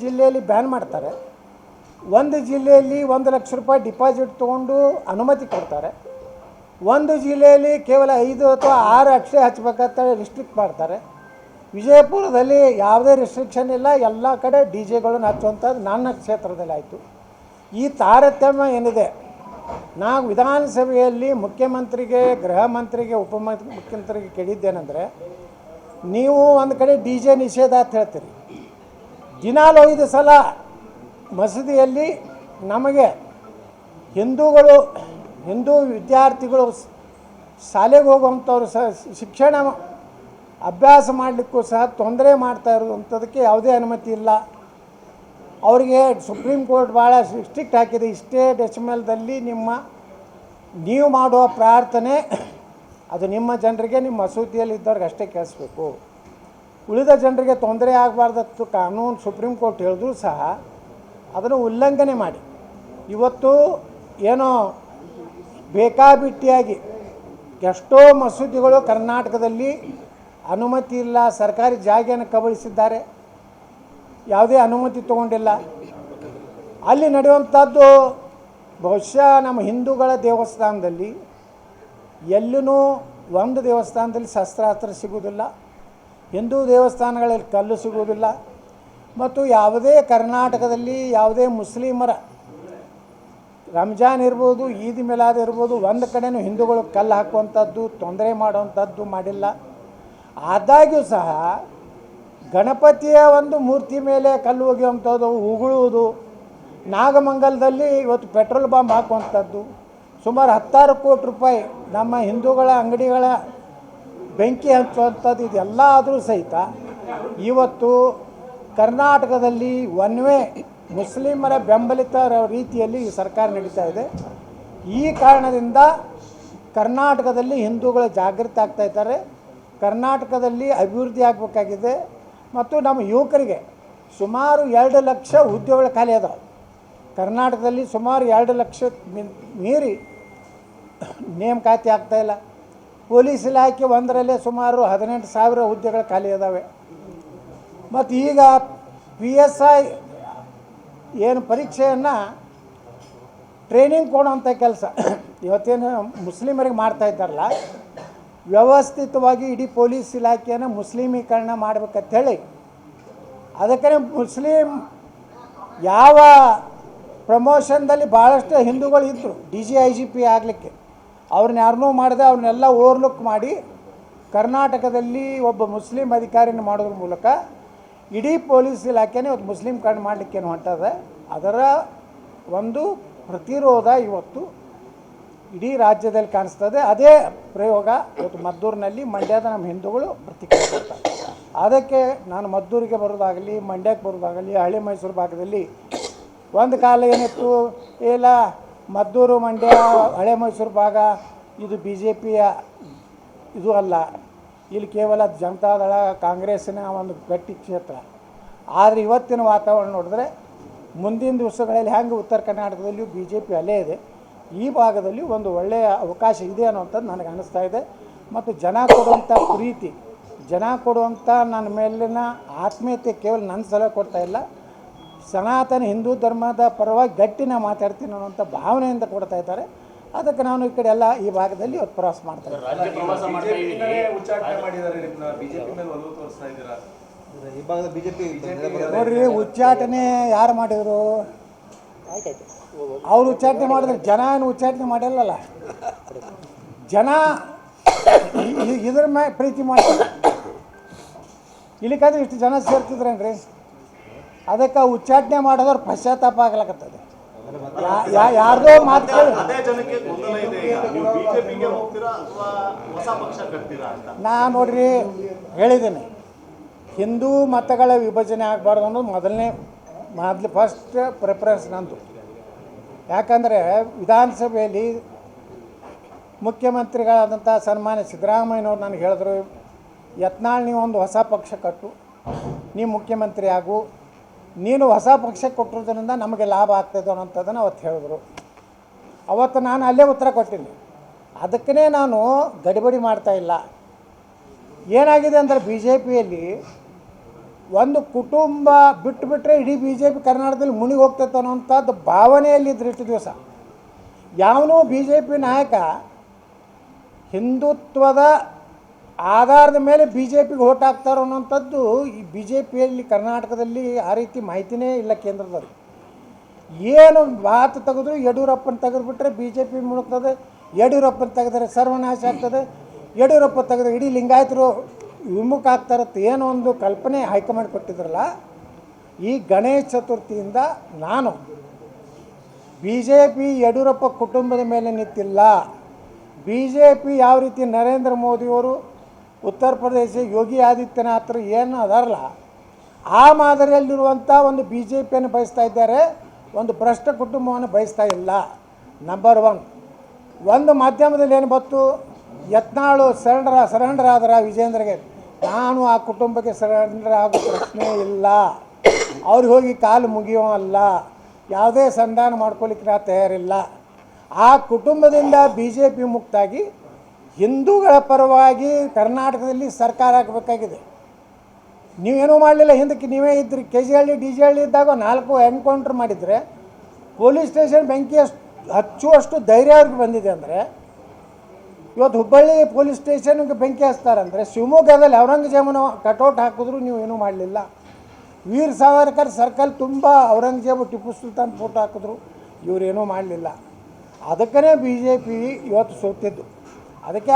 ಜಿಲ್ಲೆಯಲ್ಲಿ ಬ್ಯಾನ್ ಮಾಡ್ತಾರೆ, ಒಂದು ಜಿಲ್ಲೆಯಲ್ಲಿ 1 ಲಕ್ಷ ರೂಪಾಯಿ ಡಿಪಾಸಿಟ್ ತೊಗೊಂಡು ಅನುಮತಿ ಕೊಡ್ತಾರೆ, ಒಂದು ಜಿಲ್ಲೆಯಲ್ಲಿ ಕೇವಲ 5 ಅಥವಾ 6 ಅಕ್ಷರ ಹಚ್ಚಬೇಕಂತ ರಿಸ್ಟ್ರಿಕ್ಟ್ ಮಾಡ್ತಾರೆ. ವಿಜಯಪುರದಲ್ಲಿ ಯಾವುದೇ ರಿಸ್ಟ್ರಿಕ್ಷನ್ ಇಲ್ಲ, ಎಲ್ಲ ಕಡೆ ಡಿ ಜೆಗಳನ್ನು ಹಚ್ಚುವಂಥದ್ದು ನನ್ನ ಕ್ಷೇತ್ರದಲ್ಲಿ ಆಯಿತು. ಈ ತಾರತಮ್ಯ ಏನಿದೆ, ನಾವು ವಿಧಾನಸಭೆಯಲ್ಲಿ ಮುಖ್ಯಮಂತ್ರಿಗೆ, ಗೃಹ ಮಂತ್ರಿಗೆ, ಮುಖ್ಯಮಂತ್ರಿಗೆ ಕೇಳಿದ್ದೇನೆಂದರೆ, ನೀವು ಒಂದು ಕಡೆ ಡಿ ಜೆ ನಿಷೇಧ ಅಂತ ಹೇಳ್ತೀರಿ, ದಿನಾಲು 5 ಸಲ ಮಸೀದಿಯಲ್ಲಿ ನಮಗೆ ಹಿಂದೂ ವಿದ್ಯಾರ್ಥಿಗಳು ಶಾಲೆಗೆ ಹೋಗುವಂಥವ್ರು ಸಹ ಶಿಕ್ಷಣ ಅಭ್ಯಾಸ ಮಾಡಲಿಕ್ಕೂ ಸಹ ತೊಂದರೆ ಮಾಡ್ತಾ ಇರೋವಂಥದಕ್ಕೆ ಯಾವುದೇ ಅನುಮತಿ ಇಲ್ಲ. ಅವರಿಗೆ ಸುಪ್ರೀಂ ಕೋರ್ಟ್ ಭಾಳ ಸ್ಟ್ರಿಕ್ಟ್ ಹಾಕಿದೆ. ಇಷ್ಟೇ ಡೆಸಿಮಲ್ದಲ್ಲಿ ನೀವು ಮಾಡುವ ಪ್ರಾರ್ಥನೆ ಅದು ನಿಮ್ಮ ಜನರಿಗೆ, ನಿಮ್ಮ ಮಸೂದಿಯಲ್ಲಿ ಇದ್ದವ್ರಿಗೆ ಅಷ್ಟೇ ಕೇಳಿಸ್ಬೇಕು, ಉಳಿದ ಜನರಿಗೆ ತೊಂದರೆ ಆಗಬಾರ್ದತ್ತು ಕಾನೂನು ಸುಪ್ರೀಂ ಕೋರ್ಟ್ ಹೇಳಿದ್ರು ಸಹ ಅದನ್ನು ಉಲ್ಲಂಘನೆ ಮಾಡಿ ಇವತ್ತು ಏನೋ ಬೇಕಾಬಿಟ್ಟಿಯಾಗಿ ಎಷ್ಟೋ ಮಸೂದಿಗಳು ಕರ್ನಾಟಕದಲ್ಲಿ ಅನುಮತಿ ಇಲ್ಲ, ಸರ್ಕಾರಿ ಜಾಗೆಯನ್ನು ಕಬಳಿಸಿದ್ದಾರೆ, ಯಾವುದೇ ಅನುಮತಿ ತೊಗೊಂಡಿಲ್ಲ. ಅಲ್ಲಿ ನಡೆಯುವಂಥದ್ದು ಬಹುಶಃ ನಮ್ಮ ಹಿಂದೂಗಳ ದೇವಸ್ಥಾನದಲ್ಲಿ ಎಲ್ಲೂ ಒಂದು ದೇವಸ್ಥಾನದಲ್ಲಿ ಶಸ್ತ್ರಾಸ್ತ್ರ ಸಿಗುವುದಿಲ್ಲ, ಹಿಂದೂ ದೇವಸ್ಥಾನಗಳಲ್ಲಿ ಕಲ್ಲು ಸಿಗುವುದಿಲ್ಲ, ಮತ್ತು ಯಾವುದೇ ಕರ್ನಾಟಕದಲ್ಲಿ ಯಾವುದೇ ಮುಸ್ಲಿಮರ ರಂಜಾನ್ ಇರ್ಬೋದು, ಈದ್ ಮಿಲಾದ್ ಇರ್ಬೋದು, ಒಂದು ಕಡೆಯೂ ಹಿಂದೂಗಳು ಕಲ್ಲು ಹಾಕುವಂಥದ್ದು, ತೊಂದರೆ ಮಾಡುವಂಥದ್ದು ಮಾಡಿಲ್ಲ. ಆದಾಗ್ಯೂ ಸಹ ಗಣಪತಿಯ ಒಂದು ಮೂರ್ತಿ ಮೇಲೆ ಕಲ್ಲು ಒಗೆಯುವಂಥದ್ದು, ಉಗುಳುವುದು, ನಾಗಮಂಗಲದಲ್ಲಿ ಇವತ್ತು ಪೆಟ್ರೋಲ್ ಬಾಂಬ್ ಹಾಕುವಂಥದ್ದು, ಸುಮಾರು 16 ಕೋಟಿ ರೂಪಾಯಿ ನಮ್ಮ ಹಿಂದೂಗಳ ಅಂಗಡಿಗಳ ಬೆಂಕಿ ಹಚ್ಚುವಂಥದ್ದು, ಇದೆಲ್ಲ ಆದರೂ ಸಹಿತ ಇವತ್ತು ಕರ್ನಾಟಕದಲ್ಲಿ ಒನ್ ವೇ ಮುಸ್ಲಿಮರ ಬೆಂಬಲಿತ ರೀತಿಯಲ್ಲಿ ಈ ಸರ್ಕಾರ ನಡೀತಾ ಇದೆ. ಈ ಕಾರಣದಿಂದ ಕರ್ನಾಟಕದಲ್ಲಿ ಹಿಂದೂಗಳು ಜಾಗೃತಿ ಆಗ್ತಾ ಇದ್ದಾರೆ, ಕರ್ನಾಟಕದಲ್ಲಿ ಅಭಿವೃದ್ಧಿ ಆಗಬೇಕಾಗಿದೆ. ಮತ್ತು ನಮ್ಮ ಯುವಕರಿಗೆ ಸುಮಾರು 2 ಲಕ್ಷ ಉದ್ಯೋಗಗಳು ಖಾಲಿ ಅದಾವೆ. ಕರ್ನಾಟಕದಲ್ಲಿ ಸುಮಾರು 2 ಲಕ್ಷ ಮೀರಿ ನೇಮಕಾತಿ ಆಗ್ತಾಯಿಲ್ಲ. ಪೊಲೀಸ್ ಇಲಾಖೆ ಒಂದರಲ್ಲೇ ಸುಮಾರು 18,000 ಹುದ್ದೆಗಳು ಖಾಲಿ ಇದ್ದಾವೆ. ಮತ್ತು ಈಗ PSI ಏನು ಪರೀಕ್ಷೆಯನ್ನು ಟ್ರೈನಿಂಗ್ ಕೊಡುವಂಥ ಕೆಲಸ ಇವತ್ತೇನು ಮುಸ್ಲಿಮರಿಗೆ ಮಾಡ್ತಾ ಇದ್ದಾರಲ್ಲ, ವ್ಯವಸ್ಥಿತವಾಗಿ ಇಡೀ ಪೊಲೀಸ್ ಇಲಾಖೆಯನ್ನು ಮುಸ್ಲಿಮೀಕರಣ ಮಾಡಬೇಕಂತೇಳಿ ಅದಕ್ಕೆ ಮುಸ್ಲಿಂ ಯಾವ ಪ್ರಮೋಷನ್ದಲ್ಲಿ ಭಾಳಷ್ಟು ಹಿಂದೂಗಳು ಇದ್ದರು, DGIGP ಆಗಲಿಕ್ಕೆ ಅವ್ರನ್ನ ಯಾರನ್ನೂ ಮಾಡಿದೆ, ಅವ್ರನ್ನೆಲ್ಲ ಓವರ್ಲುಕ್ ಮಾಡಿ ಕರ್ನಾಟಕದಲ್ಲಿ ಒಬ್ಬ ಮುಸ್ಲಿಂ ಅಧಿಕಾರಿನ ಮಾಡೋದ್ರ ಮೂಲಕ ಇಡೀ ಪೊಲೀಸ್ ಇಲಾಖೆನೇ ಇವತ್ತು ಮುಸ್ಲಿಂಕರಣ ಮಾಡಲಿಕ್ಕೇನು ಹೊಂಟದೆ. ಅದರ ಒಂದು ಪ್ರತಿರೋಧ ಇವತ್ತು ಇಡೀ ರಾಜ್ಯದಲ್ಲಿ ಕಾಣಿಸ್ತದೆ. ಅದೇ ಪ್ರಯೋಗ ಇವತ್ತು ಮದ್ದೂರಿನಲ್ಲಿ, ಮಂಡ್ಯದ ನಮ್ಮ ಹಿಂದೂಗಳು ಪ್ರತಿಕ್ರಿಯೆ ಕೊಡ್ತಾರೆ. ಅದಕ್ಕೆ ನಾನು ಮದ್ದೂರಿಗೆ ಬರೋದಾಗಲಿ, ಮಂಡ್ಯಕ್ಕೆ ಬರೋದಾಗಲಿ, ಹಳೆ ಮೈಸೂರು ಭಾಗದಲ್ಲಿ ಒಂದು ಕಾಲ ಏನಿತ್ತು, ಇಲ್ಲ ಮದ್ದೂರು, ಮಂಡ್ಯ, ಹಳೆ ಮೈಸೂರು ಭಾಗ ಇದು BJPಯ ಇದು ಅಲ್ಲ, ಇಲ್ಲಿ ಕೇವಲ ಜನತಾದಳ ಕಾಂಗ್ರೆಸ್ಸಿನ ಒಂದು ಗಟ್ಟಿ ಕ್ಷೇತ್ರ. ಆದರೆ ಇವತ್ತಿನ ವಾತಾವರಣ ನೋಡಿದ್ರೆ ಮುಂದಿನ ದಿವಸಗಳಲ್ಲಿ ಹೆಂಗೆ ಉತ್ತರ ಕರ್ನಾಟಕದಲ್ಲಿಯೂ BJP ಅಲ್ಲೇ ಇದೆ, ಈ ಭಾಗದಲ್ಲಿ ಒಂದು ಒಳ್ಳೆಯ ಅವಕಾಶ ಇದೆ ಅನ್ನೋಂಥದ್ದು ನನಗೆ ಅನ್ನಿಸ್ತಾ ಇದೆ. ಮತ್ತು ಜನ ಕೊಡುವಂಥ ಪ್ರೀತಿ, ಜನ ಕೊಡುವಂಥ ನನ್ನ ಮೇಲಿನ ಆತ್ಮೀಯತೆ ಕೇವಲ ನನ್ನ ಸಲಹೆ ಕೊಡ್ತಾ ಇಲ್ಲ, ಸನಾತನ ಹಿಂದೂ ಧರ್ಮದ ಪರವಾಗಿ ಗಟ್ಟಿನ ಮಾತಾಡ್ತೀನಿ ಅನ್ನೋಂಥ ಭಾವನೆಯಿಂದ ಕೊಡ್ತಾ ಇದ್ದಾರೆ. ಅದಕ್ಕೆ ನಾನು ಈ ಕಡೆ ಎಲ್ಲ ಈ ಭಾಗದಲ್ಲಿ ಇವತ್ತು ಪ್ರವಾಸ ಮಾಡ್ತಾರೆ. ನೋಡ್ರಿ, ಉಚ್ಚಾಟನೆ ಯಾರು ಮಾಡಿದರು? ಅವ್ರು ಉಚ್ಚಾಟನೆ ಮಾಡಿದ್ರೆ ಜನ ಏನು ಉಚ್ಚಾಟನೆ ಮಾಡಿಲ್ಲಲ್ಲ, ಜನ ಇದ್ರ ಮೇಲೆ ಪ್ರೀತಿ ಮಾಡ್ತಾರೆ. ಇಲ್ಲಿಕಾದ್ರೆ ಇಷ್ಟು ಜನ ಸೇರ್ತಿದ್ರೇನ್ರಿ? ಅದಕ್ಕೆ ಉಚ್ಚಾಟನೆ ಮಾಡೋದವ್ರು ಪಶ್ಚಾತ್ತಾಪ ಆಗ್ಲಕತ್ತದೆ. ಯಾರ್ದೋ ಮಾತು ನಾನು ನೋಡ್ರಿ ಹೇಳಿದ್ದೀನಿ, ಹಿಂದೂ ಮತಗಳ ವಿಭಜನೆ ಆಗಬಾರ್ದು ಅನ್ನೋದು ಮೊದಲು ಫಸ್ಟ್ ಪ್ರಿಫರೆನ್ಸ್ ನಂದು. ಯಾಕಂದರೆ ವಿಧಾನಸಭೆಯಲ್ಲಿ ಮುಖ್ಯಮಂತ್ರಿಗಳಾದಂಥ ಸನ್ಮಾನ್ಯ ಸಿದ್ದರಾಮಯ್ಯನವ್ರು ನನಗೆ ಹೇಳಿದ್ರು, ಯತ್ನಾಳ್ ನೀವು ಒಂದು ಹೊಸ ಪಕ್ಷ ಕಟ್ಟು, ನೀವು ಮುಖ್ಯಮಂತ್ರಿ ಆಗು, ನೀನು ಹೊಸ ಪಕ್ಷಕ್ಕೆ ಕೊಟ್ಟಿರೋದ್ರಿಂದ ನಮಗೆ ಲಾಭ ಆಗ್ತದೆ ಅನ್ನೋಂಥದ್ದನ್ನು ಅವತ್ತು ಹೇಳಿದ್ರು. ಅವತ್ತು ನಾನು ಅಲ್ಲೇ ಉತ್ತರ ಕೊಟ್ಟಿನಿ. ಅದಕ್ಕೇ ನಾನು ಗಡಿಬಿಡಿ ಮಾಡ್ತಾಯಿಲ್ಲ. ಏನಾಗಿದೆ ಅಂದರೆ BJPಯಲ್ಲಿ ಒಂದು ಕುಟುಂಬ ಬಿಟ್ಟರೆ ಇಡೀ ಬಿ ಜೆ ಪಿ ಕರ್ನಾಟಕದಲ್ಲಿ ಮುನಿಗೆ ಹೋಗ್ತೈತೆ ಅನ್ನೋಂಥದ್ದು ಭಾವನೆಯಲ್ಲಿದ್ದರು ಇಷ್ಟು ದಿವಸ. ಯಾವನೂ ಬಿ ಜೆ ಪಿ ನಾಯಕ ಹಿಂದುತ್ವದ ಆಧಾರದ ಮೇಲೆ ಬಿ ಜೆ ಪಿಗೆ ಓಟ್ ಹಾಕ್ತಾರೋ ಅನ್ನೋಂಥದ್ದು ಈ ಬಿ ಜೆ ಪಿಯಲ್ಲಿ ಕರ್ನಾಟಕದಲ್ಲಿ ಆ ರೀತಿ ಮಾಹಿತಿನೇ ಇಲ್ಲ ಕೇಂದ್ರದವ್ರಿಗೆ. ಏನು ಮಾತು ತೆಗೆದ್ರು ಯಡಿಯೂರಪ್ಪನ ತೆಗೆದುಬಿಟ್ರೆ ಬಿ ಜೆ ಪಿ ಮುಳುಗ್ತದೆ, ಯಡಿಯೂರಪ್ಪನ ತೆಗೆದ್ರೆ ಸರ್ವನಾಶ ಆಗ್ತದೆ, ಯಡಿಯೂರಪ್ಪ ತೆಗೆದ್ರೆ ಇಡೀ ಲಿಂಗಾಯತರು ವಿಮುಖ ಆಗ್ತಾರತ್ತೆ ಏನೋ ಒಂದು ಕಲ್ಪನೆ ಹೈಕಮಾಂಡ್ ಕೊಟ್ಟಿದ್ರಲ್ಲ. ಈ ಗಣೇಶ ಚತುರ್ಥಿಯಿಂದ ನಾನು ಬಿ ಜೆ ಪಿ ಯಡಿಯೂರಪ್ಪ ಕುಟುಂಬದ ಮೇಲೆ ನಿಂತಿಲ್ಲ. ಬಿ ಜೆ ಪಿ ಯಾವ ರೀತಿ ನರೇಂದ್ರ ಮೋದಿಯವರು ಉತ್ತರ ಪ್ರದೇಶ ಯೋಗಿ ಆದಿತ್ಯನಾಥರು ಏನು ಅದಾರಲ್ಲ ಆ ಮಾದರಿಯಲ್ಲಿರುವಂಥ ಒಂದು ಬಿ ಜೆ ಪಿಯನ್ನು ಬಯಸ್ತಾ ಇದ್ದಾರೆ, ಒಂದು ಭ್ರಷ್ಟ ಕುಟುಂಬವನ್ನು ಬಯಸ್ತಾ ಇಲ್ಲ. Number one. ಒಂದು ಮಾಧ್ಯಮದಲ್ಲಿ ಏನು ಬಂತು, ಯತ್ನಾಳು ಸರೆಂಡರ್ ಆದ್ರ ವಿಜೇಂದ್ರಗೆ. ನಾನು ಆ ಕುಟುಂಬಕ್ಕೆ ಸರೆಂಡರ್ ಆಗೋ ಪ್ರಶ್ನೆ ಇಲ್ಲ, ಅವ್ರಿಗೆ ಹೋಗಿ ಕಾಲು ಮುಗಿಯೋ ಅಲ್ಲ, ಯಾವುದೇ ಸಂಧಾನ ಮಾಡ್ಕೊಳ್ಳಿಕ್ಕೆ ನಾ ತಯಾರಿಲ್ಲ. ಆ ಕುಟುಂಬದಿಂದ ಬಿ ಜೆ ಪಿ ಮುಕ್ತಾಗಿ ಹಿಂದೂಗಳ ಪರವಾಗಿ ಕರ್ನಾಟಕದಲ್ಲಿ ಸರ್ಕಾರ ಆಗಬೇಕಾಗಿದೆ. ನೀವೇನೂ ಮಾಡಲಿಲ್ಲ, ಹಿಂದಕ್ಕೆ ನೀವೇ ಇದ್ರಿ. ಕೆ ಜಿ ಹಳ್ಳಿ ಡಿ ಜಿ ಹಳ್ಳಿ ಇದ್ದಾಗ 4 ಎನ್ಕೌಂಟ್ರ್ ಮಾಡಿದರೆ ಪೊಲೀಸ್ ಸ್ಟೇಷನ್ ಬೆಂಕಿ ಹಚ್ಚುವಷ್ಟು ಧೈರ್ಯ ಅವ್ರಿಗೆ ಬಂದಿದೆ. ಅಂದರೆ ಇವತ್ತು ಹುಬ್ಬಳ್ಳಿ ಪೊಲೀಸ್ ಸ್ಟೇಷನ್ಗೆ ಬೆಂಕಿ ಹಚ್ತಾರಂದರೆ ಶಿವಮೊಗ್ಗದಲ್ಲಿ ಔರಂಗಜೇಬನ ಕಟೌಟ್ ಹಾಕಿದ್ರು ನೀವು ಏನೂ ಮಾಡಲಿಲ್ಲ. ವೀರ್ ಸಾವರ್ಕರ್ ಸರ್ಕಲ್ ತುಂಬ ಔರಂಗಜೇಬು ಟಿಪ್ಪು ಸುಲ್ತಾನ್ ಫೋಟೋ ಹಾಕಿದ್ರು, ಇವರೇನೂ ಮಾಡಲಿಲ್ಲ. ಅದಕ್ಕೇ ಬಿ ಜೆ ಪಿ ಇವತ್ತು ಸೋತಿದ್ದು. ಅದಕ್ಕೆ